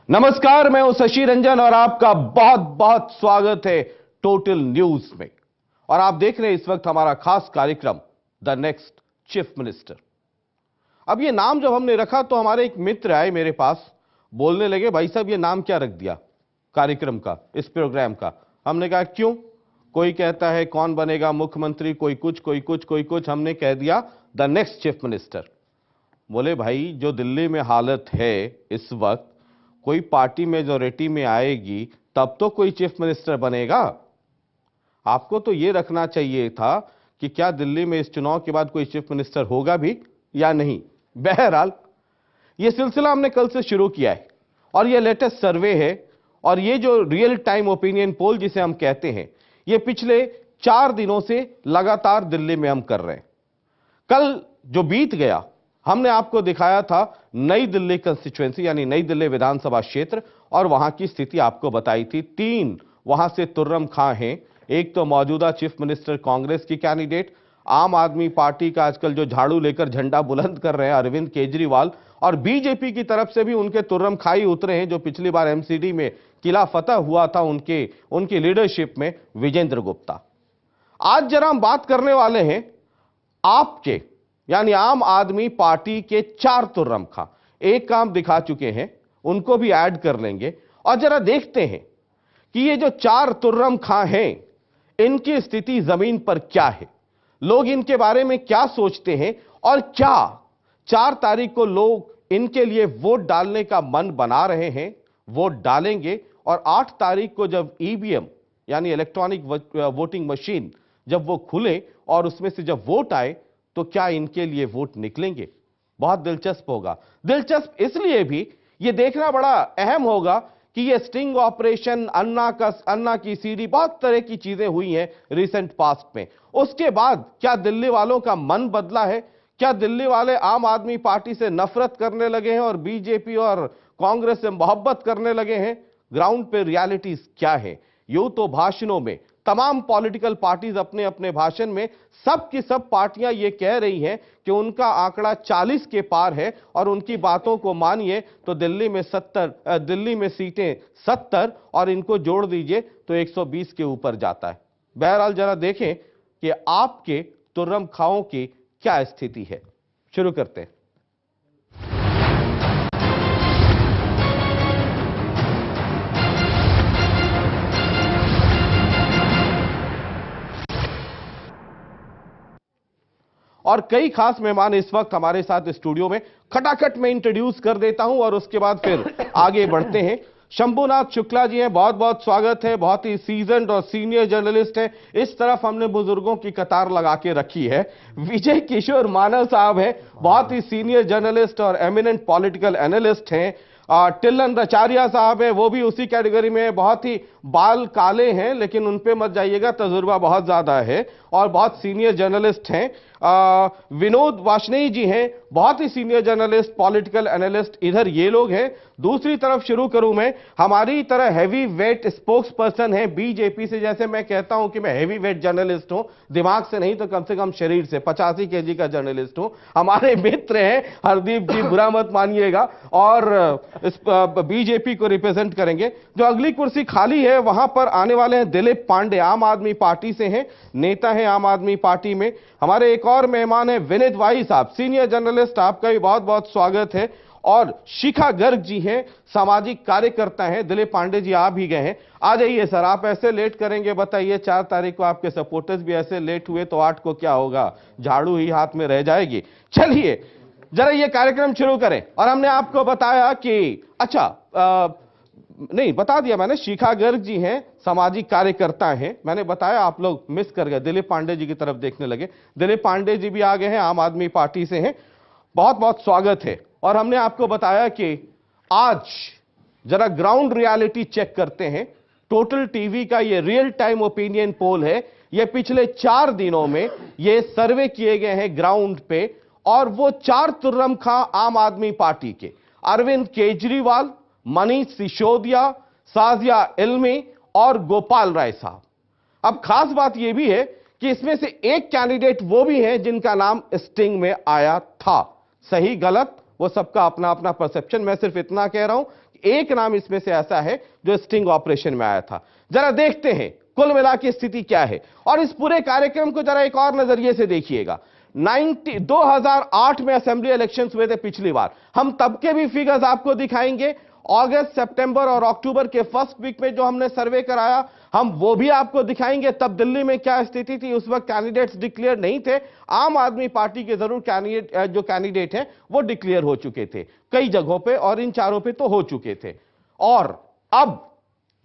नमस्कार, मैं हूं शशि रंजन और आपका बहुत बहुत स्वागत है टोटल न्यूज में। और आप देख रहे हैं इस वक्त हमारा खास कार्यक्रम द नेक्स्ट चीफ मिनिस्टर। अब ये नाम जब हमने रखा तो हमारे एक मित्र आए मेरे पास, बोलने लगे, भाई साहब ये नाम क्या रख दिया कार्यक्रम का, इस प्रोग्राम का। हमने कहा क्यों? कोई कहता है कौन बनेगा मुख्यमंत्री, कोई कुछ कोई कुछ कोई कुछ, हमने कह दिया द नेक्स्ट चीफ मिनिस्टर। बोले भाई जो दिल्ली में हालत है इस वक्त, कोई पार्टी मेजॉरिटी में आएगी तब तो कोई चीफ मिनिस्टर बनेगा। आपको तो यह रखना चाहिए था कि क्या दिल्ली में इस चुनाव के बाद कोई चीफ मिनिस्टर होगा भी या नहीं। बहरहाल यह सिलसिला हमने कल से शुरू किया है और यह लेटेस्ट सर्वे है और यह जो रियल टाइम ओपिनियन पोल जिसे हम कहते हैं, यह पिछले 4 दिनों से लगातार दिल्ली में हम कर रहे हैं। कल जो बीत गया हमने आपको दिखाया था नई दिल्ली कंस्टिट्यूएंसी यानी नई दिल्ली विधानसभा क्षेत्र, और वहां की स्थिति आपको बताई थी। 3 वहां से तुर्रम खां हैं। एक तो मौजूदा चीफ मिनिस्टर कांग्रेस की कैंडिडेट, आम आदमी पार्टी का आजकल जो झाड़ू लेकर झंडा बुलंद कर रहे हैं अरविंद केजरीवाल, और बीजेपी की तरफ से भी उनके तुर्रम खाई उतरे हैं जो पिछली बार एमसीडी में किला फतह हुआ था उनकी लीडरशिप में, विजेंद्र गुप्ता। आज जरा हम बात करने वाले हैं आपके यानी आम आदमी पार्टी के 4 तुर्रम खां। एक काम दिखा चुके हैं, उनको भी ऐड कर लेंगे और जरा देखते हैं कि ये जो 4 तुर्रम खां हैं इनकी स्थिति जमीन पर क्या है, लोग इनके बारे में क्या सोचते हैं और क्या 4 तारीख को लोग इनके लिए वोट डालने का मन बना रहे हैं, वोट डालेंगे। और 8 तारीख को जब ईवीएम यानी इलेक्ट्रॉनिक वोटिंग मशीन जब वो खुले और उसमें से जब वोट आए तो क्या इनके लिए वोट निकलेंगे। बहुत दिलचस्प होगा। दिलचस्प इसलिए भी यह देखना बड़ा अहम होगा कि यह स्टिंग ऑपरेशन, अन्ना की सीडी, बहुत तरह की चीजें हुई हैं रिसेंट पास्ट में। उसके बाद क्या दिल्ली वालों का मन बदला है? क्या दिल्ली वाले आम आदमी पार्टी से नफरत करने लगे हैं और बीजेपी और कांग्रेस से मोहब्बत करने लगे हैं? ग्राउंड पे रियलिटीज क्या है? यूं तो भाषणों में तमाम पॉलिटिकल पार्टीज अपने अपने भाषण में सब की सब पार्टियां ये कह रही हैं कि उनका आंकड़ा 40 के पार है और उनकी बातों को मानिए तो दिल्ली में सीटें 70 और इनको जोड़ दीजिए तो 120 के ऊपर जाता है। बहरहाल जरा देखें कि आपके तुर्रम खाओं की क्या स्थिति है। शुरू करते हैं। और कई खास मेहमान इस वक्त हमारे साथ स्टूडियो में, खटाखट में इंट्रोड्यूस कर देता हूं और उसके बाद फिर आगे बढ़ते हैं। शंभुनाथ शुक्ला जी हैं, बहुत बहुत स्वागत है। बहुत ही सीजन्ड और सीनियर जर्नलिस्ट हैं। इस तरफ हमने बुजुर्गों की कतार लगा के रखी है। विजय किशोर मानव साहब हैं, बहुत ही सीनियर जर्नलिस्ट और एमिनेंट पॉलिटिकल एनालिस्ट हैं। टिल्लन रचारिया साहब है, वो भी उसी कैटेगरी में, बहुत ही बाल काले हैं लेकिन उन पे मत जाइएगा, तजुर्बा बहुत ज्यादा है और बहुत सीनियर जर्नलिस्ट हैं। विनोद वाशनेई जी हैं, बहुत ही सीनियर जर्नलिस्ट, पॉलिटिकल एनालिस्ट। इधर ये लोग हैं। दूसरी तरफ शुरू करूं मैं, हमारी तरह हैवी वेट स्पोक्स पर्सन है बीजेपी से। जैसे मैं कहता हूं कि मैं हैवी वेट जर्नलिस्ट हूं, दिमाग से नहीं तो कम से कम शरीर से 85 केजी का जर्नलिस्ट हूं। हमारे मित्र हैं हरदीप जी, बुरा मत मानिएगा, और बीजेपी को रिप्रेजेंट करेंगे। जो अगली कुर्सी खाली है वहां पर आने वाले हैं दिलीप पांडे, आम आदमी पार्टी से हैं, नेता हैं आम आदमी पार्टी में। हमारे एक और मेहमान है विनीत वाई साहब, सीनियर जर्नलिस्ट, आपका भी बहुत बहुत स्वागत है। और शिखा गर्ग जी हैं, सामाजिक कार्यकर्ता हैं। दिलीप पांडे जी आ भी गए हैं, आ जाइए सर। आप ऐसे लेट करेंगे बताइए? 4 तारीख को आपके सपोर्टर्स भी ऐसे लेट हुए तो 8 को क्या होगा? झाड़ू ही हाथ में रह जाएगी। चलिए जरा ये कार्यक्रम शुरू करें। और हमने आपको बताया कि नहीं बता दिया मैंने, शिखा गर्ग जी हैं, सामाजिक कार्यकर्ता हैं। मैंने बताया, आप लोग मिस कर गए, दिलीप पांडे जी की तरफ देखने लगे। दिलीप पांडे जी भी आ गए हैं, आम आदमी पार्टी से हैं, बहुत बहुत स्वागत है। और हमने आपको बताया कि आज जरा ग्राउंड रियलिटी चेक करते हैं। टोटल टीवी का ये रियल टाइम ओपिनियन पोल है। ये पिछले 4 दिनों में ये सर्वे किए गए हैं ग्राउंड पे, और वो 4 तुर्रम खां आम आदमी पार्टी के, अरविंद केजरीवाल, मनीष सिसोदिया, साजिया इल्मी और गोपाल राय साहब। अब खास बात यह भी है कि इसमें से एक कैंडिडेट वो भी हैं जिनका नाम स्टिंग में आया था। सही गलत वो सबका अपना अपना परसेप्शन। मैं सिर्फ इतना कह रहा हूं, एक नाम इसमें से ऐसा है जो स्टिंग ऑपरेशन में आया था। जरा देखते हैं कुल मिला की स्थिति क्या है, और इस पूरे कार्यक्रम को जरा एक और नजरिए से देखिएगा। 2008 में असेंबली इलेक्शंस हुए थे पिछली बार, हम तब के भी फिगर्स आपको दिखाएंगे। अगस्त, सितंबर और अक्टूबर के फर्स्ट वीक में जो हमने सर्वे कराया, हम वो भी आपको दिखाएंगे। तब दिल्ली में क्या स्थिति थी, उस वक्त कैंडिडेट्स डिक्लेयर नहीं थे। आम आदमी पार्टी के जरूर कैंडिडेट हैं वो डिक्लेयर हो चुके थे कई जगहों पे, और इन चारों पे तो हो चुके थे। और अब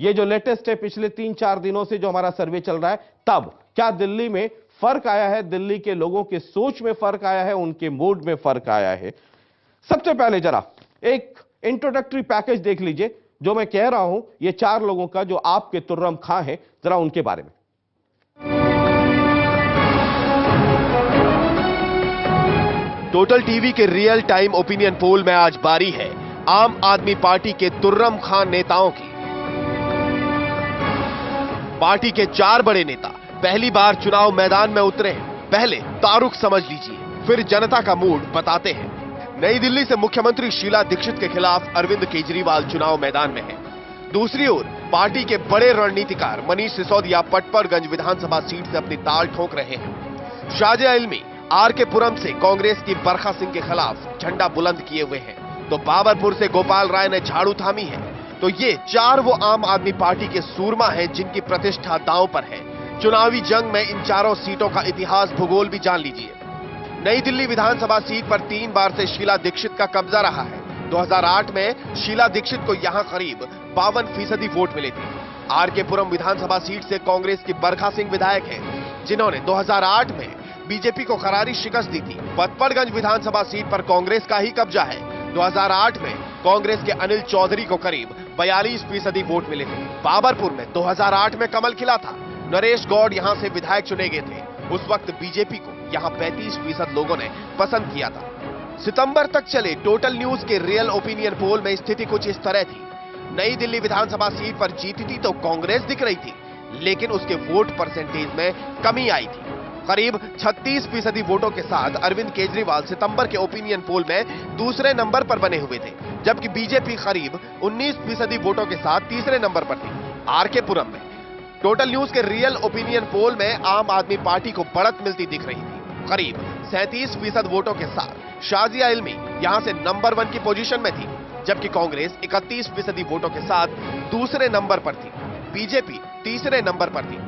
ये जो लेटेस्ट है, पिछले 3-4 दिनों से जो हमारा सर्वे चल रहा है, तब क्या दिल्ली में फर्क आया है, दिल्ली के लोगों के सोच में फर्क आया है, उनके मूड में फर्क आया है। सबसे पहले जरा एक इंट्रोडक्टरी पैकेज देख लीजिए। जो मैं कह रहा हूं ये 4 लोगों का जो आपके तुर्रम खां हैं, जरा उनके बारे में। टोटल टीवी के रियल टाइम ओपिनियन पोल में आज बारी है आम आदमी पार्टी के तुर्रम खां नेताओं की। पार्टी के 4 बड़े नेता पहली बार चुनाव मैदान में उतरे हैं। पहले तारुख समझ लीजिए, फिर जनता का मूड बताते हैं। नई दिल्ली से मुख्यमंत्री शीला दीक्षित के खिलाफ अरविंद केजरीवाल चुनाव मैदान में है। दूसरी ओर पार्टी के बड़े रणनीतिकार मनीष सिसोदिया पटपरगंज विधानसभा सीट से अपनी ताल ठोक रहे हैं। शाजिया इल्मी आरके पुरम से कांग्रेस की बरखा सिंह के खिलाफ झंडा बुलंद किए हुए हैं, तो बाबरपुर से गोपाल राय ने झाड़ू थामी है। तो ये 4 वो आम आदमी पार्टी के सूरमा हैं जिनकी प्रतिष्ठा दांव पर है। चुनावी जंग में इन 4 सीटों का इतिहास भूगोल भी जान लीजिए। नई दिल्ली विधानसभा सीट पर 3 बार से शीला दीक्षित का कब्जा रहा है। 2008 में शीला दीक्षित को यहां करीब 52% वोट मिले थे। आरके पुरम विधानसभा सीट से कांग्रेस की बरखा सिंह विधायक हैं, जिन्होंने 2008 में बीजेपी को करारी शिकस्त दी थी। पटपरगंज विधानसभा सीट पर कांग्रेस का ही कब्जा है। 2008 में कांग्रेस के अनिल चौधरी को करीब 42% वोट मिले थे। बाबरपुर में 2008 में कमल खिला था। नरेश गौड़ यहां से विधायक चुने गए थे। उस वक्त बीजेपी को यहां 35% लोगों ने पसंद किया था। सितंबर तक चले टोटल न्यूज के रियल ओपिनियन पोल में स्थिति कुछ इस तरह थी। नई दिल्ली विधानसभा सीट पर जीती थी तो कांग्रेस दिख रही थी, लेकिन उसके वोट परसेंटेज में कमी आई थी। करीब 36% वोटों के साथ अरविंद केजरीवाल सितंबर के ओपिनियन पोल में दूसरे नंबर पर बने हुए थे, जबकि बीजेपी करीब 19% वोटों के साथ तीसरे नंबर पर थी। आरके पुरम में टोटल न्यूज के रियल ओपिनियन पोल में आम आदमी पार्टी को बढ़त मिलती दिख रही थी, करीब 37% वोटों के साथ। शाजिया इल्मी यहां से नंबर 1 की पोजीशन में थी, जबकि कांग्रेस 31% वोटों के साथ दूसरे नंबर पर थी। बीजेपी तीसरे नंबर पर थी।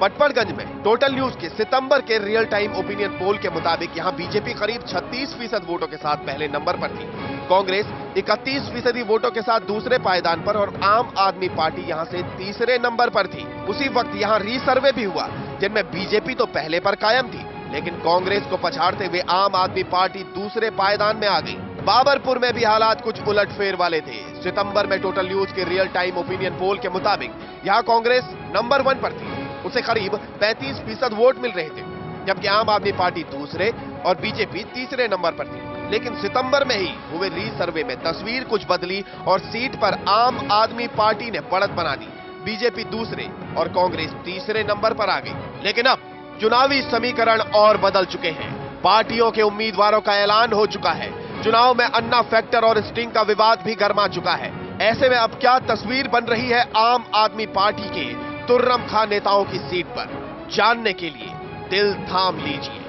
पटपरगंज में टोटल न्यूज के सितंबर के रियल टाइम ओपिनियन पोल के मुताबिक यहां बीजेपी करीब 36% वोटों के साथ पहले नंबर पर थी। कांग्रेस 31% वोटों के साथ दूसरे पायदान पर और आम आदमी पार्टी यहां से तीसरे नंबर पर थी। उसी वक्त यहां रीसर्वे भी हुआ, जिनमें बीजेपी तो पहले पर कायम थी, लेकिन कांग्रेस को पछाड़ते हुए आम आदमी पार्टी दूसरे पायदान में आ गई। बाबरपुर में भी हालात कुछ उलटफेर वाले थे। सितंबर में टोटल न्यूज के रियल टाइम ओपिनियन पोल के मुताबिक यहां कांग्रेस नंबर 1 पर थी, उसे करीब 35% वोट मिल रहे थे, जबकि आम आदमी पार्टी दूसरे और बीजेपी तीसरे नंबर पर थी। लेकिन सितंबर में ही हुए रीसर्वे में तस्वीर कुछ बदली और सीट पर आम आदमी पार्टी ने बढ़त बना दी। बीजेपी दूसरे और कांग्रेस तीसरे नंबर पर आ गई। लेकिन अब चुनावी समीकरण और बदल चुके हैं। पार्टियों के उम्मीदवारों का ऐलान हो चुका है। चुनाव में अन्ना फैक्टर और स्टिंग का विवाद भी गर्मा चुका है। ऐसे में अब क्या तस्वीर बन रही है आम आदमी पार्टी के तुर्रम खां नेताओं की सीट पर, जानने के लिए दिल थाम लीजिए।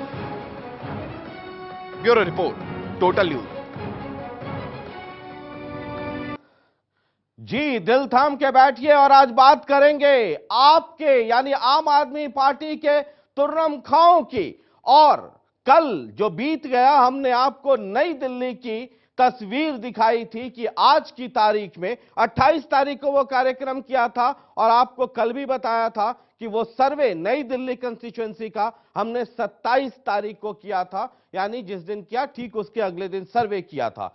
Bureau report, total news. जी, दिल थाम के बैठिए और आज बात करेंगे आपके यानी आम आदमी पार्टी के तुर्रम खाओं की। और कल जो बीत गया, हमने आपको नई दिल्ली की तस्वीर दिखाई थी कि आज की तारीख में 28 तारीख को वो कार्यक्रम किया था, और आपको कल भी बताया था कि वो सर्वे नई दिल्ली कंस्टिट्यूएंसी का हमने 27 तारीख को किया था, यानी जिस दिन किया ठीक उसके अगले दिन सर्वे किया था।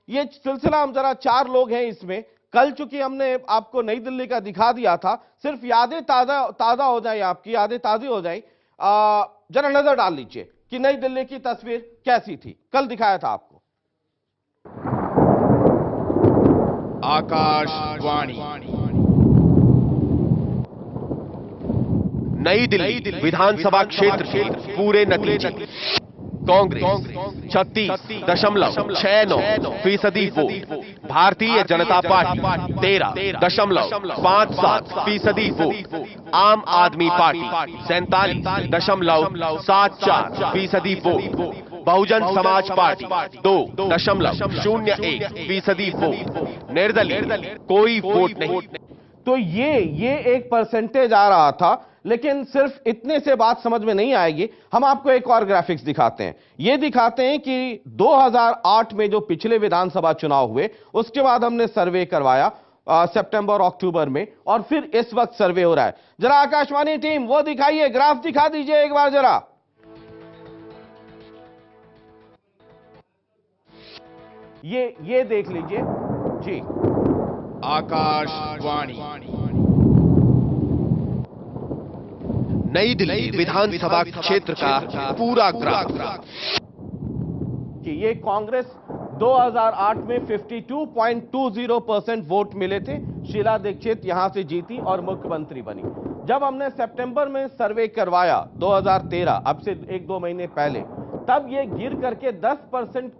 ये सिलसिला हम जरा 4 लोग हैं इसमें। कल चूंकि हमने आपको नई दिल्ली का दिखा दिया था, सिर्फ यादें ताजा हो जाए, आपकी यादें ताजी हो जाए। जरा नजर डाल लीजिए कि नई दिल्ली की तस्वीर कैसी थी। कल दिखाया था आपको। आकाशवाणी। नई दिल्ली विधानसभा क्षेत्र के पूरे नतीजे। Congress 36.69% vote, Bharatiya Janata party 13.57% vote, आम आदमी party 47.74% vote, Bahujan Samaj party 2.01% vote, निर्दलीय कोई वोट नहीं। तो ये एक परसेंटेज आ रहा था, लेकिन सिर्फ इतने से बात समझ में नहीं आएगी। हम आपको एक और ग्राफिक्स दिखाते हैं। ये दिखाते हैं कि 2008 में जो पिछले विधानसभा चुनाव हुए, उसके बाद हमने सर्वे करवाया सितंबर अक्टूबर में, और फिर इस वक्त सर्वे हो रहा है। जरा आकाशवाणी टीम वो दिखाइए, ग्राफ दिखा दीजिए एक बार जरा। ये देख लीजिए जी, आकाशवाणी। नई दिल्ली विधानसभा क्षेत्र का पूरा ग्राफ कि ये कांग्रेस 2008 में 52.20% वोट मिले थे। शीला दीक्षित यहां से जीती और मुख्यमंत्री बनी। जब हमने सितंबर में सर्वे करवाया 2013, अब से 1-2 महीने पहले, तब ये गिर करके 10%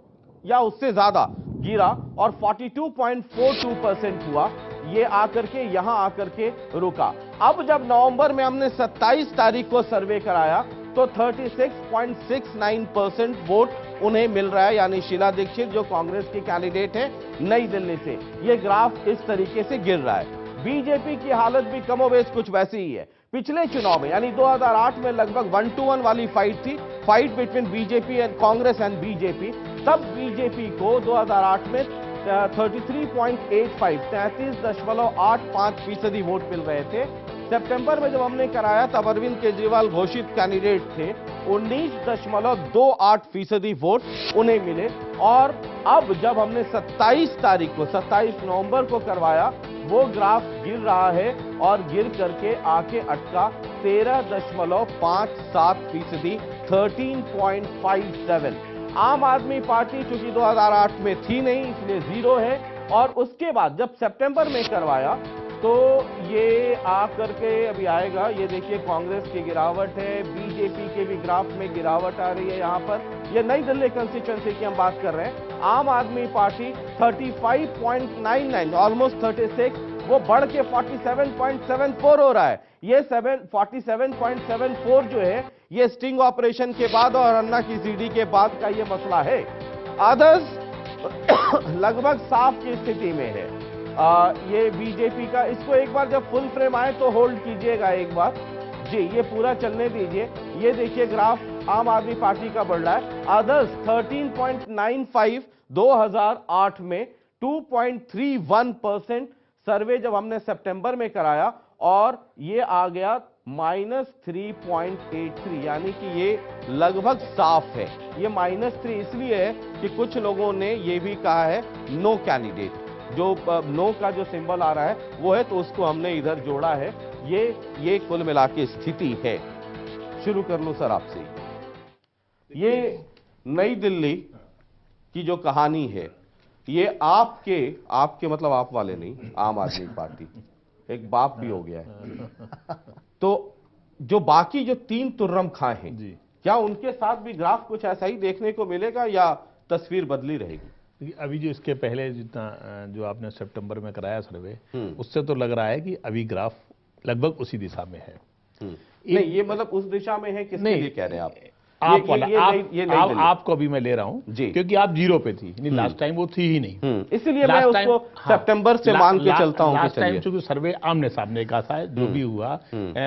या उससे ज्यादा गिरा और 42.42% हुआ। ये आकर के यहां आकर के रुका। अब जब नवंबर में हमने 27 तारीख को सर्वे कराया तो 36.69% वोट उन्हें मिल रहा है, यानी शीला दीक्षित जो कांग्रेस की कैंडिडेट है नई दिल्ली से। ये ग्राफ इस तरीके से गिर रहा है। बीजेपी की हालत भी कमोबेश कुछ वैसी ही है। पिछले चुनाव में यानी 2008 में लगभग 1-to-1 वाली फाइट थी, fight between BJP and Congress and BJP. तब बीजेपी को 2008 में 33.85% वोट मिल रहे थे। सितंबर में जब हमने कराया तब अरविंद केजरीवाल घोषित कैंडिडेट थे, 19.28% वोट उन्हें मिले। और अब जब हमने 27 नवंबर को करवाया, वो ग्राफ गिर रहा है और गिर करके आके अटका 13.57%, 13.57। आम आदमी पार्टी चूंकि 2008 में थी नहीं, इसलिए 0 है। और उसके बाद जब सितंबर में करवाया तो ये आकर के अभी आएगा। ये देखिए कांग्रेस की गिरावट है, बीजेपी के भी ग्राफ में गिरावट आ रही है। यहां पर ये नई दिल्ली कंस्टिट्यूएंसी की हम बात कर रहे हैं। आम आदमी पार्टी 35.99, ऑलमोस्ट 36, वो बढ़ के 47.74 हो रहा है। ये 47.74 जो है, ये स्टिंग ऑपरेशन के बाद और अन्ना की सीडी के बाद का ये मसला है। अदर्स लगभग साफ की स्थिति में है। ये बीजेपी का, इसको एक बार जब फुल फ्रेम आए तो होल्ड कीजिएगा एक बार जी, ये पूरा चलने दीजिए। ये देखिए ग्राफ आम आदमी पार्टी का बढ़ रहा है। अदर्स 13.95 2008 में, 2.31% सर्वे जब हमने सितंबर में कराया, और ये आ गया -3.83, यानी कि ये लगभग साफ है। ये -3 इसलिए है कि कुछ लोगों ने ये भी कहा है नो कैंडिडेट, जो नो का जो सिंबल आ रहा है वो है, तो उसको हमने इधर जोड़ा है। ये कुल मिला के स्थिति है। शुरू कर लूं सर आपसे। ये नई दिल्ली की जो कहानी है, ये आपके मतलब आप वाले नहीं, आम आदमी पार्टी एक बाप भी हो गया है। तो जो बाकी जो 3 तुर्रम खां हैं, क्या उनके साथ भी ग्राफ कुछ ऐसा ही देखने को मिलेगा या तस्वीर बदली रहेगी? अभी जो इसके पहले जितना जो आपने सितंबर में कराया सर्वे, उससे तो लग रहा है कि अभी ग्राफ लगभग उसी दिशा में है। नहीं, ये मतलब उस दिशा में है, किसके लिए कह रहे हैं आप? आपको अभी मैं ले रहा हूं क्योंकि आप 0 पे थी, लास्ट टाइम वो थी ही नहीं, इसलिए मैं उसको सितंबर से मान के चलता हूं। लास्ट टाइम चूंकि सर्वे आमने सामने का था, जो भी हुआ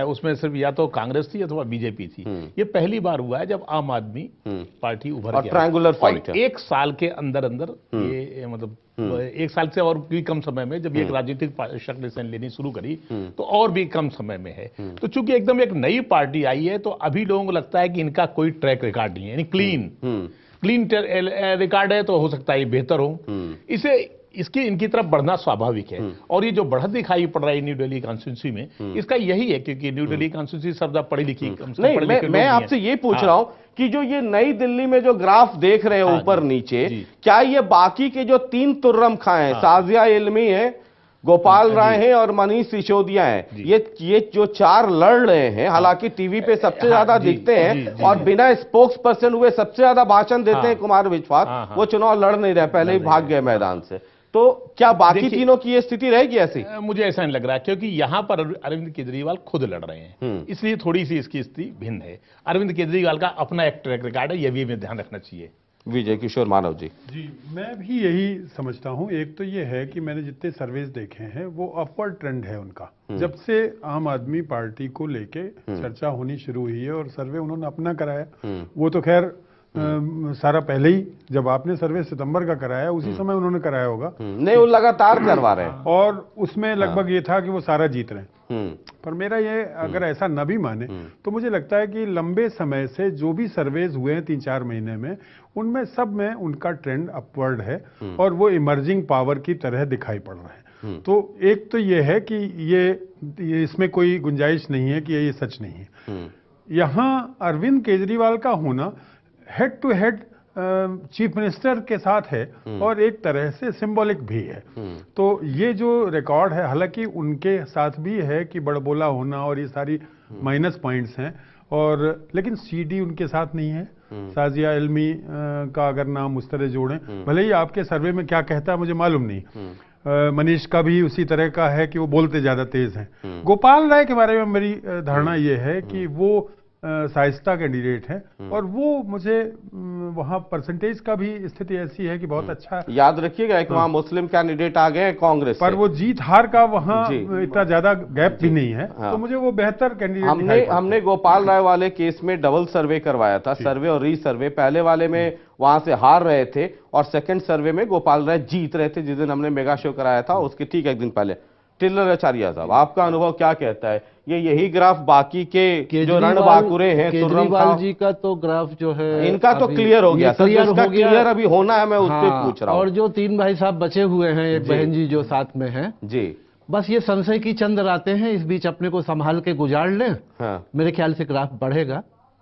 उसमें सिर्फ या तो कांग्रेस थी अथवा बीजेपी थी। ये पहली बार हुआ है जब आम आदमी पार्टी उभर गया, ट्रायंगुलर फाइट। 1 साल के अंदर अंदर ये मतलब 1 साल से और भी कम समय में जब ये एक राजनीतिक शक्ल से लेनी शुरू करी, तो और भी कम समय में है। तो चूंकि एकदम एक नई पार्टी आई है, तो अभी लोगों को लगता है कि इनका कोई ट्रैक रिकॉर्ड नहीं है, यानी क्लीन रिकॉर्ड है, तो हो सकता है ये बेहतर हो। इसकी इनकी तरफ बढ़ना स्वाभाविक है। और ये जो बढ़त दिखाई पड़ रहा है न्यू दिल्ली कॉन्स्टिट्यूंसी में, इसका यही है क्योंकि न्यू दिल्ली कॉन्स्टिट्यूंसी सब पढ़ी लिखी नहीं, मैं आपसे ये पूछ रहा हूं कि जो ये नई दिल्ली में जो ग्राफ देख रहे हैं ऊपर नीचे, क्या ये बाकी के जो 3 तुर्रम खां हैं, साजिया इल्मी है, गोपाल राय हैं और मनीष सिसोदिया हैं। ये जो चार लड़ रहे हैं, हालांकि टीवी पे सबसे ज्यादा दिखते हैं और बिना स्पोक्स पर्सन हुए सबसे ज्यादा भाषण देते हैं कुमार विश्वास। वो चुनाव लड़ नहीं रहे, पहले ही भाग गए मैदान से। तो क्या बाकी तीनों की ये स्थिति रहेगी ऐसी? मुझे ऐसा नहीं लग रहा है, क्योंकि यहां पर अरविंद केजरीवाल खुद लड़ रहे हैं, इसलिए थोड़ी सी इसकी स्थिति भिन्न है। अरविंद केजरीवाल का अपना एक ट्रैक रिकॉर्ड है, यह भी हमें ध्यान रखना चाहिए। विजय किशोर मानव जी। जी, मैं भी यही समझता हूं। एक तो ये है कि मैंने जितने सर्वेस देखे हैं वो अपवर्ड ट्रेंड है उनका। जब से आम आदमी पार्टी को लेके चर्चा होनी शुरू हुई है और सर्वे उन्होंने अपना कराया, वो तो खैर सारा पहले ही, जब आपने सर्वे सितंबर का कराया उसी समय उन्होंने कराया होगा। नहीं, वो लगातार करवा रहे हैं और उसमें लगभग ये था कि वो सारा जीत रहे हैं। पर मेरा ये, अगर ऐसा न भी माने तो मुझे लगता है कि लंबे समय से जो भी सर्वेज हुए हैं 3-4 महीने में, उनमें सब में उनका ट्रेंड अपवर्ड है और वो इमर्जिंग पावर की तरह दिखाई पड़ रहे हैं। तो एक तो ये है कि ये इसमें कोई गुंजाइश नहीं है कि ये सच नहीं है। यहाँ अरविंद केजरीवाल का होना head to head chief minister के साथ है और एक तरह से सिंबॉलिक भी है। तो ये जो रिकॉर्ड है, हालांकि उनके साथ भी है कि बड़बोला होना और ये सारी माइनस पॉइंट्स हैं, और लेकिन सीडी उनके साथ नहीं है। साजिया इल्मी का अगर नाम उस तरह जोड़ें, भले ही आपके सर्वे में क्या कहता है मुझे मालूम नहीं। मनीष का भी उसी तरह का है कि वो बोलते ज्यादा तेज हैं। गोपाल राय के बारे में मेरी धारणा ये है कि वो शाइस्ता कैंडिडेट है और वो मुझे वहां परसेंटेज का भी स्थिति ऐसी है कि बहुत अच्छा। याद रखिएगा एक वहां मुस्लिम कैंडिडेट आ गए कांग्रेस पर वो जीत हार का वहां इतना ज्यादा गैप भी नहीं है। तो मुझे वो बेहतर कैंडिडेट। हमने गोपाल राय वाले केस में डबल सर्वे करवाया था, सर्वे और रीसर्वे। पहले वाले में वहां से हार रहे थे और सेकंड सर्वे में गोपाल राय जीत रहे थे, जिस दिन हमने मेगा शो कराया था उसके ठीक एक दिन पहले। टिल्लर आचार्य साहब, आपका अनुभव क्या कहता है? ये यही ग्राफ बाकी के जो रणबांकुरे हैं, केजरीवाल जी का तो ग्राफ जो है इनका तो क्लियर हो गया, क्लियर अभी होना है, मैं उससे पूछ रहा हूं। और जो 3 भाई साहब बचे हुए हैं, एक बहन जी जो साथ में है जी, बस ये संशय की चंद रातें हैं, इस बीच अपने को संभाल के गुजार लें। मेरे ख्याल से ग्राफ बढ़ेगा।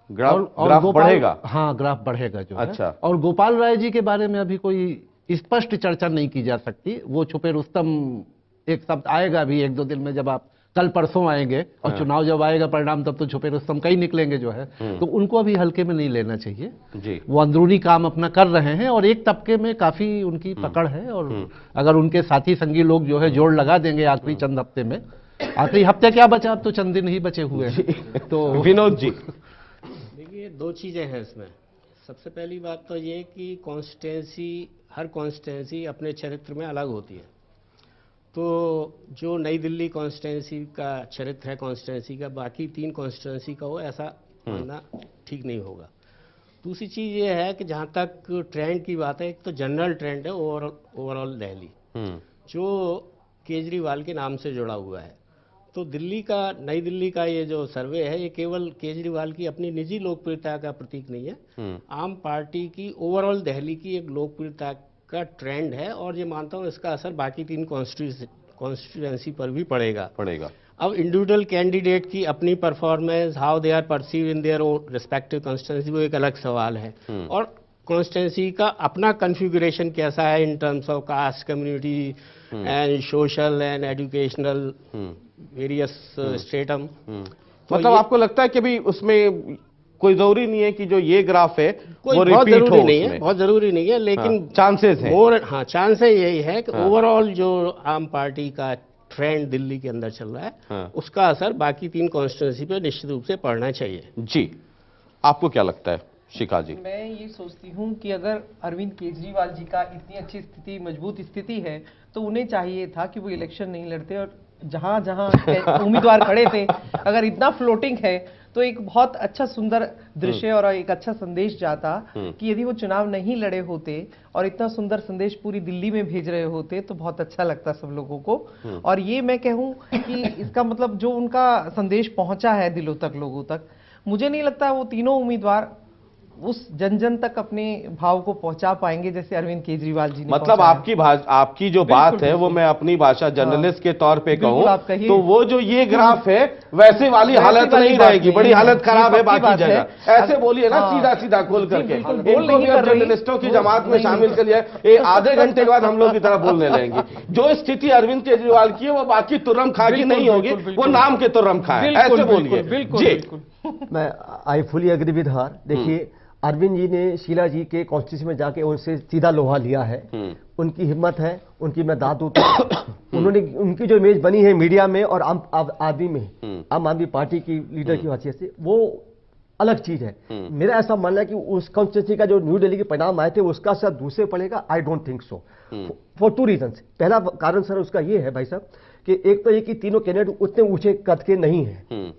ग्राफ बढ़ेगा? हाँ, ग्राफ बढ़ेगा जो अच्छा है। और गोपाल राय जी के बारे में अभी कोई स्पष्ट चर्चा नहीं की जा सकती। वो छुपे रुस्तम एक शब्द आएगा भी 1-2 दिन में, जब आप कल परसों आएंगे और चुनाव जब आएगा परिणाम, तब तो छुपे रुस्तम कई निकलेंगे जो है। तो उनको अभी हल्के में नहीं लेना चाहिए जी। वो अंदरूनी काम अपना कर रहे हैं और एक तबके में काफी उनकी पकड़ है। और अगर उनके साथी संगी लोग जो है जोड़ लगा देंगे आखिरी चंद हफ्ते में, आखिरी हफ्ते क्या बचा, अब तो चंद दिन ही बचे हुए हैं। तो विनोद जी, देखिए 2 चीजें हैं इसमें। सबसे पहली बात तो ये कि कॉन्स्टिट्यूंसी, हर कॉन्स्टिट्यूंसी अपने चरित्र में अलग होती है। तो जो नई दिल्ली कॉन्स्टिट्यूंसी का चरित्र है कॉन्स्टिट्यूंसी का, बाकी 3 कॉन्स्टिट्यूंसी का हो, ऐसा मानना ठीक नहीं होगा। दूसरी चीज़ ये है कि जहाँ तक ट्रेंड की बात है, एक तो जनरल ट्रेंड है ओवरऑल दिल्ली, जो केजरीवाल के नाम से जुड़ा हुआ है। तो दिल्ली का, नई दिल्ली का ये जो सर्वे है, ये केवल केजरीवाल की अपनी निजी लोकप्रियता का प्रतीक नहीं है, आम पार्टी की ओवरऑल दिल्ली की एक लोकप्रियता का ट्रेंड है। और ये मानता हूँ इसका असर बाकी 3 कॉन्स्टिट्यूएंसी पर भी पड़ेगा। अब इंडिविजुअल कैंडिडेट की अपनी performance, how they are perceive in their own respective constituency, वो एक अलग सवाल है। और कॉन्स्टिट्यूएंसी का अपना कॉन्फ़िगरेशन कैसा है in terms of caste, community and social and educational various stratum. मतलब आपको लगता है कि भी उसमें कोई जरूरी नहीं है कि जो ये ग्राफ है वो बहुत जरूरी नहीं है, बहुत जरूरी नहीं है, लेकिन चांसेस है। हाँ, चांसेस यही है कि ओवरऑल जो आम पार्टी का ट्रेंड दिल्ली के अंदर चल रहा है, उसका असर बाकी 3 कॉन्स्टिट्यूंसी पे निश्चित रूप से पड़ना चाहिए। जी, आपको क्या लगता है शिखा जी? मैं ये सोचती हूँ कि अगर अरविंद केजरीवाल जी का इतनी अच्छी स्थिति, मजबूत स्थिति है, तो उन्हें चाहिए था कि वो इलेक्शन नहीं लड़ते और जहां जहां उम्मीदवार खड़े थे, अगर इतना फ्लोटिंग है तो एक बहुत अच्छा सुंदर दृश्य और एक अच्छा संदेश जाता कि यदि वो चुनाव नहीं लड़े होते और इतना सुंदर संदेश पूरी दिल्ली में भेज रहे होते तो बहुत अच्छा लगता सब लोगों को। और ये मैं कहूँ कि इसका मतलब जो उनका संदेश पहुंचा है दिलों तक, लोगों तक, मुझे नहीं लगता वो तीनों उम्मीदवार उस जन जन तक अपने भाव को पहुंचा पाएंगे जैसे अरविंद केजरीवाल जी ने मतलब पहुंचाया। आपकी जो बात है वो मैं अपनी भाषा जर्नलिस्ट के तौर पे बिल्कुल कहूं आप कहिए। तो वो जो ये ग्राफ है वैसे वाली हालत वाली नहीं बात रहेगी, नहीं बड़ी है। हालत खराब है ये पक्की बाकी बात है। जगह। ऐसे बोलिए ना हाँ। सीधा सीधा खोल करके, बिल्कुल, इनको बोल नहीं भी अब कर रही। जर्नलिस्टों की वो जमात में नहीं। शामिल कर लिया। ये आधे घंटे के बाद हम लोग की तरह बोलने लगेंगे। जो स्थिति अरविंद केजरीवाल की है वो बाकी तुर्रम खा की बिल्कुल, नहीं होगी, बिल्कुल, वो बिल्कुल। नाम के तुर्रम खा है। ऐसे बोलिए बिल्कुल जी। बिल्कुल। मैं I fully agree with her. देखिए अरविंद जी ने शीला जी के कॉन्स्टिट्यूंसी में जाके उनसे सीधा लोहा लिया है। उनकी हिम्मत है, उनकी मैं दाद दूं तो उन्होंने उनकी जो इमेज बनी है मीडिया में और आम आदमी में, आम आदमी पार्टी की लीडर की हैसियत से, वो अलग चीज है। मेरा ऐसा मानना है कि उस कॉन्स्टिट्यूंसी का जो न्यू दिल्ली के परिणाम आए थे उसका असर दूसरे पड़ेगा। I don't think so for 2 reasons. पहला कारण सर उसका ये है भाई साहब कि एक तो ये कि तीनों कैंडिडेट उतने ऊंचे कद के नहीं हैं,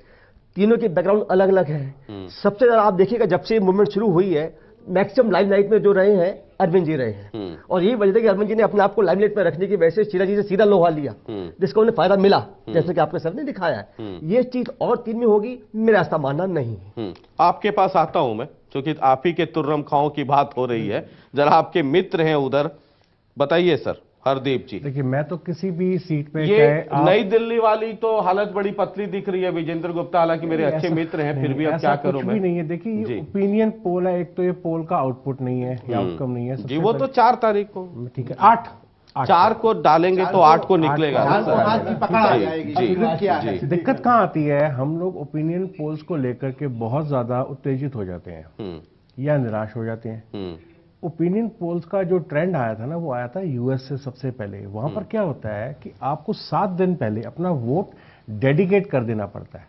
तीनों की बैकग्राउंड अलग अलग है। सबसे ज्यादा आप देखिएगा जब से मूवमेंट शुरू हुई है मैक्सिमम लाइमलाइट में जो रहे हैं अरविंद जी रहे हैं, और यही वजह है कि अरविंद जी ने अपने आप को लाइमलाइट में रखने की वजह से शीला जी से सीधा लोहा लिया, जिसका उन्हें फायदा मिला, जैसे कि आपके सर ने दिखाया है। ये चीज और 3 में होगी, मेरा ऐसा मानना नहीं है। आपके पास आता हूं मैं, क्योंकि आप ही के तुर्रम खाओं की बात हो रही है। जरा आपके मित्र हैं उधर, बताइए सर हरदीप जी। देखिए मैं तो किसी भी सीट पे ये नई दिल्ली वाली तो हालत बड़ी पतली दिख रही है। विजेंद्र गुप्ता हालांकि मेरे अच्छे मित्र हैं, फिर भी अब क्या करूं मैं। भी नहीं है। देखिए ये ओपिनियन पोल है, एक तो ये पोल का आउटपुट नहीं है या आउटकम नहीं है जी। वो तो 4 तारीख को, ठीक है, 8 4 को डालेंगे तो 8 को निकलेगा। दिक्कत कहाँ आती है, हम लोग ओपिनियन पोल्स को लेकर के बहुत ज्यादा उत्तेजित हो जाते हैं या निराश हो जाते हैं। ओपिनियन पोल्स का जो ट्रेंड आया था ना, वो आया था यूएस से सबसे पहले। वहां पर क्या होता है कि आपको 7 दिन पहले अपना वोट डेडिकेट कर देना पड़ता है,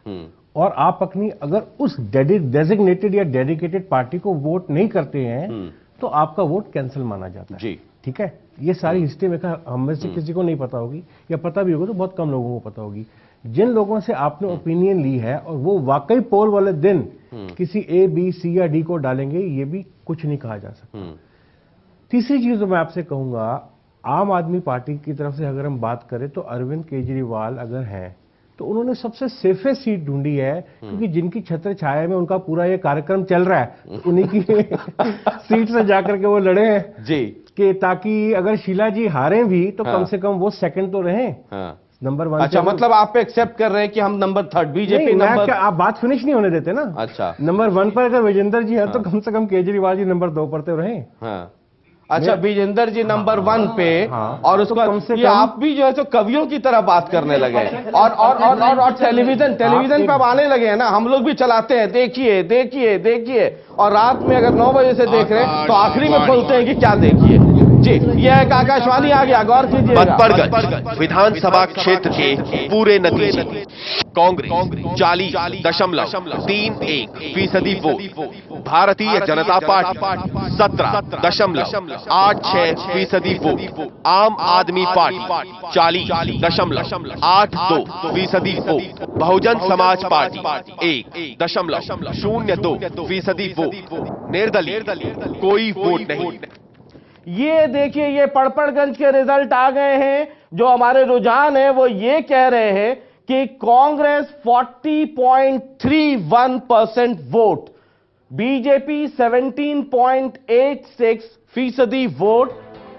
और आप अपनी अगर उस डेजिग्नेटेड या डेडिकेटेड पार्टी को वोट नहीं करते हैं तो आपका वोट कैंसिल माना जाता है। ठीक है, ये सारी हिस्ट्री में हम में से किसी को नहीं पता होगी, या पता भी होगा तो बहुत कम लोगों को पता होगी। जिन लोगों से आपने ओपिनियन ली है और वो वाकई पोल वाले दिन किसी ए बी सी या डी को डालेंगे, ये भी कुछ नहीं कहा जा सकता। तीसरी चीज जो मैं आपसे कहूंगा, आम आदमी पार्टी की तरफ से अगर हम बात करें तो अरविंद केजरीवाल अगर हैं तो उन्होंने सबसे सेफेस्ट सीट ढूंढी है, क्योंकि जिनकी छत्र छाया में उनका पूरा ये कार्यक्रम चल रहा है, उन्हीं की सीट से जाकर के वो लड़े हैं जी, कि ताकि अगर शीला जी हारें भी तो कम से कम वो सेकंड तो रहें। नंबर 1। अच्छा, मतलब आप एक्सेप्ट कर रहे हैं कि हम नंबर 3 बीजेपी नंबर। आप बात फिनिश नहीं होने देते ना। अच्छा, नंबर 1 पर अगर विजेंद्र जी हैं तो कम से कम केजरीवाल जी नंबर 2 पर तो रहें। अच्छा, विजेंद्र जी नंबर 1 पे। और उसको कम से आप भी जो है तो कवियों की तरह बात करने लगे और टेलीविजन पे अब आने लगे हैं ना, हम लोग भी चलाते हैं, देखिए देखिए देखिए, और रात में अगर 9 बजे से देख रहे हैं तो आखिरी में खोलते हैं कि क्या देखिए जी। यह एक आकाशवाणी आ गया, गौर कीजिए। बदपरगंज विधानसभा क्षेत्र के पूरे नतीजे, Congress 40.31% vote, Bharatiya Janata party 17.86% vote, आम आदमी party 40.82% vote, Bahujan Samaj party 1.02% vote, निर्दलीय कोई वोट नहीं। ये देखिए, ये पड़पड़गंज के रिजल्ट आ गए हैं। जो हमारे रुझान है वो ये कह रहे हैं कि कांग्रेस 40.31% वोट, बीजेपी 17.86% वोट,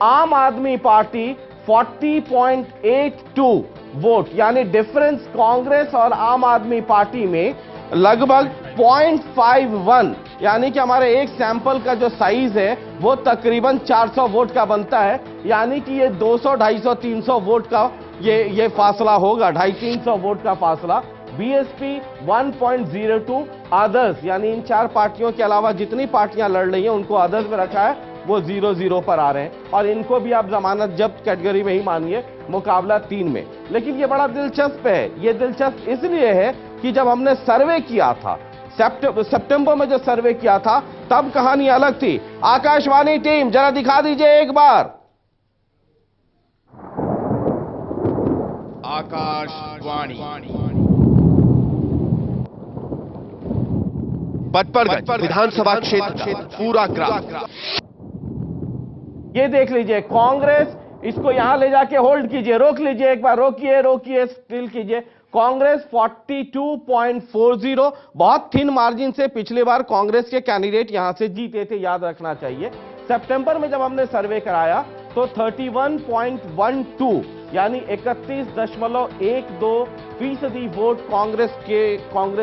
आम आदमी पार्टी 40.82 वोट। यानी डिफरेंस कांग्रेस और आम आदमी पार्टी में लगभग 0.51, यानी कि हमारे एक सैंपल का जो साइज है वो तकरीबन 400 वोट का बनता है। यानी कि ये 200, 250, 300 वोट का ये फासला होगा, 250-300 वोट का फासला। बीएसपी 1.02, अदर्स यानी इन 4 पार्टियों के अलावा जितनी पार्टियां लड़ रही हैं उनको अदर्स में रखा है, वो 0-0 पर आ रहे हैं, और इनको भी आप जमानत जब्त कैटेगरी में ही मानिए, मुकाबला 3 में। लेकिन ये बड़ा दिलचस्प है। ये दिलचस्प इसलिए है कि जब हमने सर्वे किया था सितंबर में, जो सर्वे किया था तब कहानी अलग थी। आकाशवाणी टीम जरा दिखा दीजिए एक बार। आकाशवाणी बदपरगंज विधानसभा क्षेत्र पूरा ग्राफ। ये देख लीजिए, कांग्रेस, इसको यहां ले जाके होल्ड कीजिए, रोक लीजिए एक बार, रोकिए रोकिए, स्टिल कीजिए। कांग्रेस 42.40, बहुत थिन मार्जिन से पिछली बार कांग्रेस के कैंडिडेट यहां से जीते थे, याद रखना चाहिए। सितंबर में जब हमने सर्वे कराया तो 31.12 यानी 31.12% वोट कांग्रेस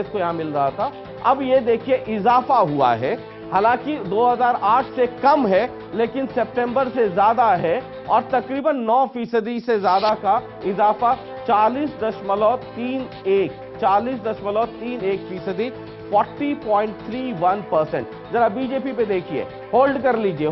को यहां मिल रहा था। अब ये देखिए इजाफा हुआ है, हालांकि 2008 से कम है लेकिन सितंबर से ज्यादा है और तकरीबन 9% से ज्यादा का इजाफा 40.31%, 40.31%। जरा बीजेपी पे देखिए, होल्ड कर लीजिए,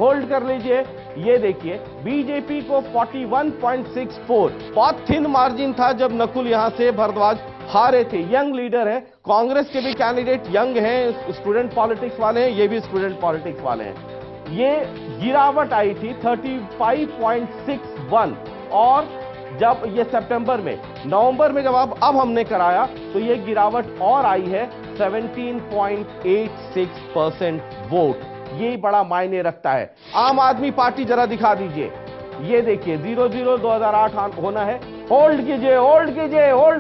ये देखिए बीजेपी को 41.64, बहुत थिन मार्जिन था जब नकुल यहां से भारद्वाज हारे थे। यंग लीडर है, कांग्रेस के भी कैंडिडेट यंग हैं, स्टूडेंट पॉलिटिक्स वाले हैं, ये भी स्टूडेंट पॉलिटिक्स वाले हैं। ये गिरावट आई थी 35.61 और जब ये सितंबर में, नवंबर में जब अब हमने कराया तो ये गिरावट और आई है 17.86% वोट। ये बड़ा मायने रखता है। आम आदमी पार्टी जरा दिखा दीजिए, ये देखिए 00 2008 होना है, होल्ड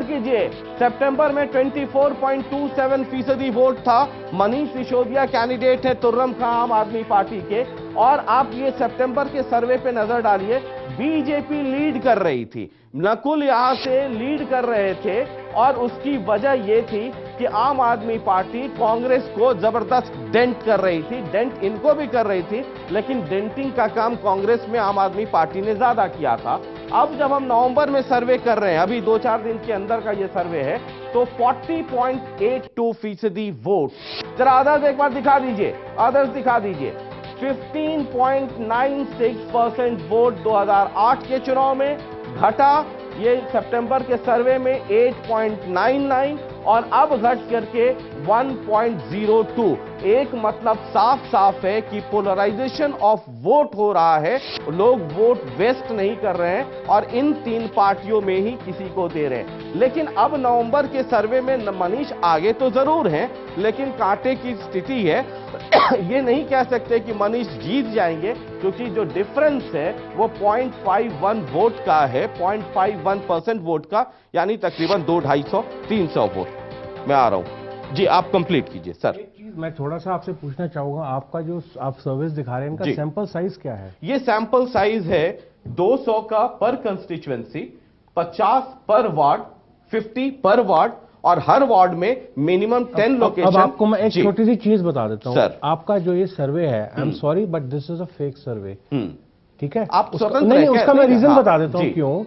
कीजिए। सितंबर में 24.27% वोट था। मनीष सिसोदिया कैंडिडेट है तुर्रम खां आम आदमी पार्टी के, और आप ये सितंबर के सर्वे पे नजर डालिए, बीजेपी लीड कर रही थी, नकुल यहां से लीड कर रहे थे और उसकी वजह यह थी कि आम आदमी पार्टी कांग्रेस को जबरदस्त डेंट कर रही थी, डेंट इनको भी कर रही थी लेकिन डेंटिंग का काम कांग्रेस में आम आदमी पार्टी ने ज्यादा किया था। अब जब हम नवंबर में सर्वे कर रहे हैं, अभी 2-4 दिन के अंदर का ये सर्वे है, तो 40.82% वोट। जरा अदर्स एक बार दिखा दीजिए, 15.96% वोट 2008 के चुनाव में घटा, ये सितंबर के सर्वे में 8.99 और अब घट करके 1.02। एक मतलब साफ है कि पोलराइजेशन ऑफ वोट हो रहा है, लोग वोट वेस्ट नहीं कर रहे हैं और इन तीन पार्टियों में ही किसी को दे रहे हैं। लेकिन अब नवंबर के सर्वे में मनीष आगे तो जरूर हैं, लेकिन कांटे की स्थिति है। ये नहीं कह सकते कि मनीष जीत जाएंगे क्योंकि जो डिफरेंस है वो 0.51 वोट का है, 0.51% वोट का, यानी तकरीबन 200-250-300 वोट। मैं आ रहा हूं जी, आप कंप्लीट कीजिए सर। एक चीज मैं थोड़ा सा आपसे पूछना चाहूंगा, आपका जो आप सर्विस दिखा रहे हैं इनका सैंपल साइज क्या है? ये सैंपल साइज है 200 का पर कंस्टिट्यूएंसी, 50 पर वार्ड, 50 पर वार्ड और हर वार्ड में मिनिमम 10 लोकेशन। अब आपको मैं एक छोटी सी चीज बता देता हूं सर। आपका जो ये सर्वे है, I am sorry but this is a fake survey, ठीक है? आप नहीं, उसका मैं रीजन बता देता हूं क्यों।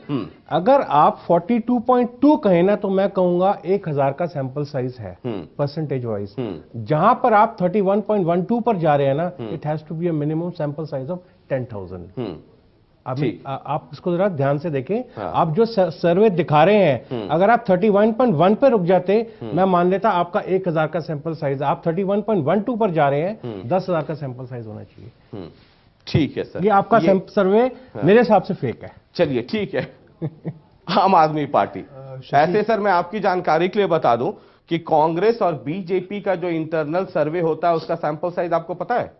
अगर आप 42.2 कहें ना तो मैं कहूंगा 1000 का सैंपल साइज है परसेंटेज वाइज। जहां पर आप 31.12 पर जा रहे हैं ना, it has to be a minimum sample size of 10,000। आप इसको जरा ध्यान से देखें। आप जो सर्वे दिखा रहे हैं, अगर आप 31.1 पे रुक जाते मैं मान लेता आपका 1000 का सैंपल साइज। आप 31.12 पर जा रहे हैं, 10,000 का सैंपल साइज होना चाहिए। ठीक है सर, ये आपका सर्वे मेरे हिसाब से फेक है। चलिए ठीक है। आम आदमी पार्टी, ऐसे सर मैं आपकी जानकारी के लिए बता दूं कि कांग्रेस और बीजेपी का जो इंटरनल सर्वे होता है उसका सैंपल साइज आपको पता है?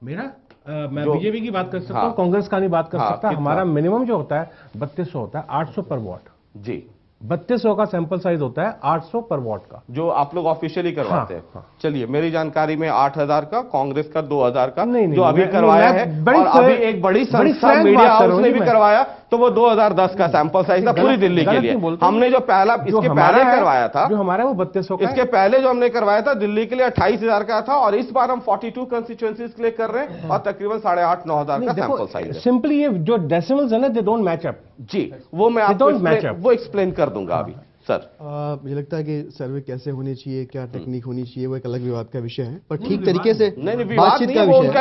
मेरा मैं बीजेपी की बात कर सकता हूं, कांग्रेस का नहीं बात कर सकता। हमारा मिनिमम जो होता है 3200 होता है, 800 पर वॉट जी। 3200 का सैंपल साइज होता है, 800 पर वॉट का, जो आप लोग ऑफिशियली करवाते हैं। चलिए, मेरी जानकारी में 8000 का, कांग्रेस का 2000 का जो अभी करवाया है, और अभी एक बड़ी संस्था मीडिया हाउस ने भी करवाया तो वो 2010 का सैंपल साइज था पूरी दिल्ली के लिए। हमने जो पहला इसके पहले करवाया था, जो हमारा वो 3200 का, इसके पहले जो हमने करवाया था दिल्ली के लिए 28,000 का था, और इस बार हम 42 कंस्टिट्यूएंसीज के लिए कर रहे हैं और तकरीबन 8,500-9,000 का सैंपल साइज है। सिंपली ये जो डेसिमल्स है ना, दे डोंट मैच अप जी, वो मैं आपको वो एक्सप्लेन कर दूंगा अभी। सर, मुझे लगता है कि सर्वे कैसे होनी चाहिए, क्या टेक्निक होनी चाहिए, वो एक अलग विवाद का विषय है, पर ठीक तरीके से बातचीत का विषय है,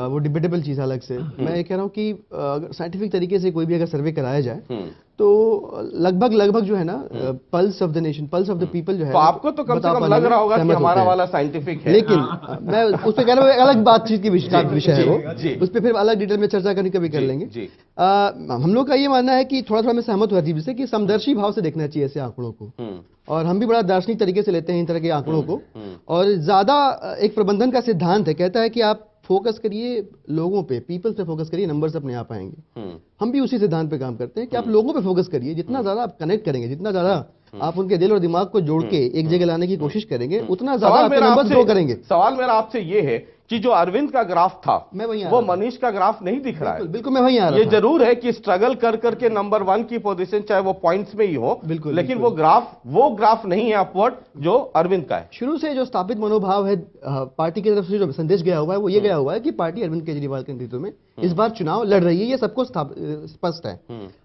वो डिबेटेबल चीज अलग से। मैं ये कह रहा हूँ कि अगर साइंटिफिक तरीके से कोई भी अगर सर्वे कराया जाए तो लगभग जो है ना, pulse of the nation, pulse of the people जो है, तो आपको तो कम से कम लग रहा होगा कि हमारा वाला साइंटिफिक है। लेकिन मैं उस पर कह रहा हूँ अलग बातचीत की विषय है वो, उस पर फिर अलग डिटेल में चर्चा करनी कभी कर लेंगे। हम लोग का ये मानना है कि थोड़ा मैं सहमत हुआ थी कि समदर्शी भाव से देखना चाहिए ऐसे आंकड़ों को, और हम भी बड़ा दार्शनिक तरीके से लेते हैं इन तरह के आंकड़ों को। और ज्यादा एक प्रबंधन का सिद्धांत है, कहता है कि आप फोकस करिए लोगों पे, पीपल्स पे फोकस करिए, नंबर्स अपने आप आएंगे। हम भी उसी सिद्धांत पे काम करते हैं कि आप लोगों पे फोकस करिए। जितना ज्यादा आप कनेक्ट करेंगे, जितना ज्यादा आप उनके दिल और दिमाग को जोड़ के एक जगह लाने की कोशिश करेंगे, उतना ज्यादा आपके नंबर्स ग्रो करेंगे। सवाल मेरा आपसे ये है कि जो अरविंद का ग्राफ था मैं वहीं वो मनीष का ग्राफ नहीं दिख रहा है। बिल्कुल मैं वहीं आ रहा ये था। जरूर है कि स्ट्रगल कर करके नंबर 1 की पोजीशन चाहे वो पॉइंट्स में ही हो, बिल्कुल, लेकिन बिल्कुल। वो ग्राफ नहीं है अपवर्ड जो अरविंद का है। शुरू से जो स्थापित मनोभाव है पार्टी की तरफ से, जो संदेश गया हुआ है वो ये गया हुआ है कि पार्टी अरविंद केजरीवाल के नेतृत्व में इस बार चुनाव लड़ रही है। ये सबको स्पष्ट है।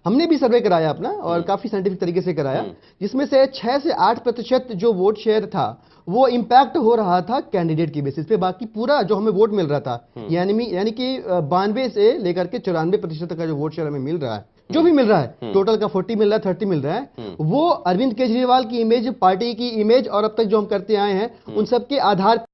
हमने भी सर्वे कराया अपना, और काफी साइंटिफिक तरीके से कराया, जिसमें से 6 से 8% जो वोट शेयर था वो इंपैक्ट हो रहा था कैंडिडेट की बेसिस पे। बाकी पूरा जो हमें वोट मिल रहा था, यानी कि 92 से लेकर के 94% का जो वोट शेयर हमें मिल रहा है, जो भी मिल रहा है, टोटल का 40 मिल रहा है, 30 मिल रहा है, वो अरविंद केजरीवाल की इमेज, पार्टी की इमेज और अब तक जो हम करते आए हैं उन सब के आधार